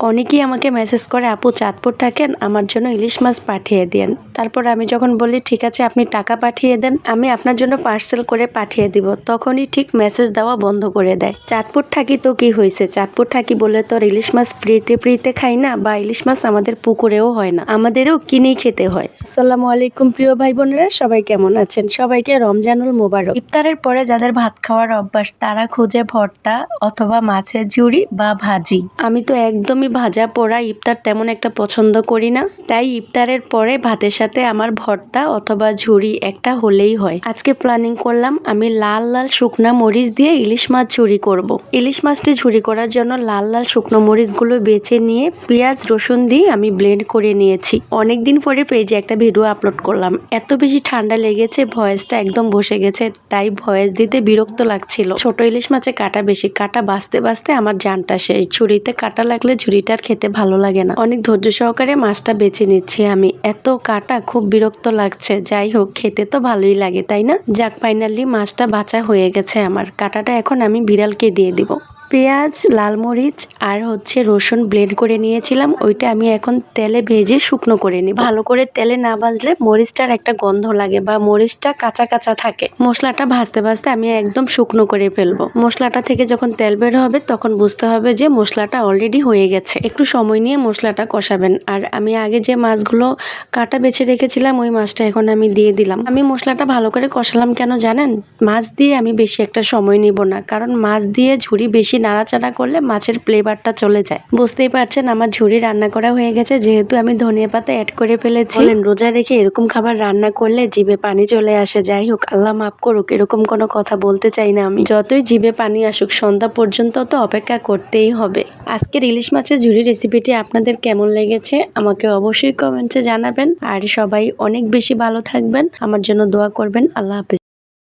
অনেকেই আমাকে মেসেজ করে, আপু চাঁদপুর থাকেন, আমার জন্য ইলিশ মাছ পাঠিয়ে দেন। তারপর আমি যখন বলি ঠিক আছে আপনি টাকা পাঠিয়ে দেন, আমি আপনার জন্য পার্সেল করে পাঠিয়ে দিব, তখনই ঠিক মেসেজ দেওয়া বন্ধ করে দেয়। চাঁদপুর থাকি তো কি হয়েছে, চাঁদপুর থাকি বলে তো আর ইলিশ মাছ ফ্রিতে ফ্রিতে খাই না, বা ইলিশ মাছ আমাদের পুকুরেও হয় না, আমাদেরও কিনেই খেতে হয়। আসসালামু আলাইকুম প্রিয় ভাই বোনেরা, সবাই কেমন আছেন? সবাইকে রমজানুল মোবারক। ইফতারের পরে যাদের ভাত খাওয়ার অভ্যাস তারা খোঁজে ভর্তা অথবা মাছের ঝুড়ি বা ভাজি। আমি তো একদমই ভাজা পোড়া ইফতার তেমন একটা পছন্দ করি না, তাই ইফতারের পরে ভাতের সাথে আমার ভর্তা অথবা ঝুড়ি একটা হলেই হয়। আজকে প্ল্যানিং করলাম আমি লাল লাল শুকনা মরিচ দিয়ে ইলিশ মাছ ঝুড়ি করব। ইলিশ মাছটি ঝুড়ি করার জন্য লাল লাল শুকনো মরিচগুলো বেছে নিয়ে পেঁয়াজ রসুন দিয়ে আমি ব্লেন্ড করে নিয়েছি। অনেকদিন পরে পেজে একটা ভিডিও আপলোড করলাম, এত বেশি ঠান্ডা লেগেছে ভয়েসটা একদম বসে গেছে, তাই ভয়েস দিতে বিরক্ত লাগছিল। ছোট ইলিশ মাছে কাটা বেশি, কাটা বাঁচতে বাঁচতে আমার জানটা শেষ। ঝুড়িতে কাটা লাগলে ঝুড়িটার খেতে ভালো লাগে না। অনেক ধৈর্য সহকারে মাছটা বেছে নিচ্ছি আমি, এত কাটা খুব বিরক্ত লাগছে। যাই হোক, খেতে তো ভালোই লাগে তাই না? যাক, ফাইনালি মাছটা বাছা হয়ে গেছে আমার। কাটাটা এখন আমি বিড়ালকে দিয়ে দিব। পেঁয়াজ, লাল মরিচ আর রসুন ব্লেন্ড করে নিয়েছিলাম, ওইটা আমি এখন তেলে ভেজে শুকনো করে নিই। ভালো করে তেলে না ভাজলে মরিচটার একটা গন্ধ লাগে বা মরিচটা কাঁচা কাঁচা থাকে। মশলাটা ভাজতে ভাজতে আমি একদম শুকনো করে ফেলবো। মশলাটা থেকে যখন তেল বের হবে তখন বুঝতে হবে যে মশলাটা অলরেডি হয়ে গেছে। একটু সময় নিয়ে মশলাটা কষাবেন। আর আমি আগে যে মাছগুলো কাটা বেছে রেখেছিলাম ওই মাছটা এখন আমি দিয়ে দিলাম। আমি মশলাটা ভালো করে কষালাম কেন জানেন? মাছ দিয়ে আমি বেশি একটা সময় নিব না, কারণ মাছ দিয়ে ঝুড়ি বেশি নাড়াচাড়া করলে মাছের ফ্লেভারটা চলে যায়। বুঝতেই পারছেন আমার ঝুড়ি রান্না করা হয়ে গেছে, যেহেতু আমি ধনিয়া পাতা অ্যাড করে ফেলেছি। রোজা রেখে এরকম খাবার রান্না করলে জিভে পানি চলে আসে। যাই হোক, আল্লাহ মাফ করুক, এরকম কোনো কথা বলতে চাই না আমি। যতই জিভে পানি আসুক, সন্ধ্যা পর্যন্ত তো অপেক্ষা করতেই হবে। আজকের ইলিশ মাছের ঝুড়ি রেসিপিটি আপনাদের কেমন লেগেছে আমাকে অবশ্যই কমেন্টে জানাবেন। আর সবাই অনেক বেশি ভালো থাকবেন, আমার জন্য দোয়া করবেন। আল্লাহ হাফেজ।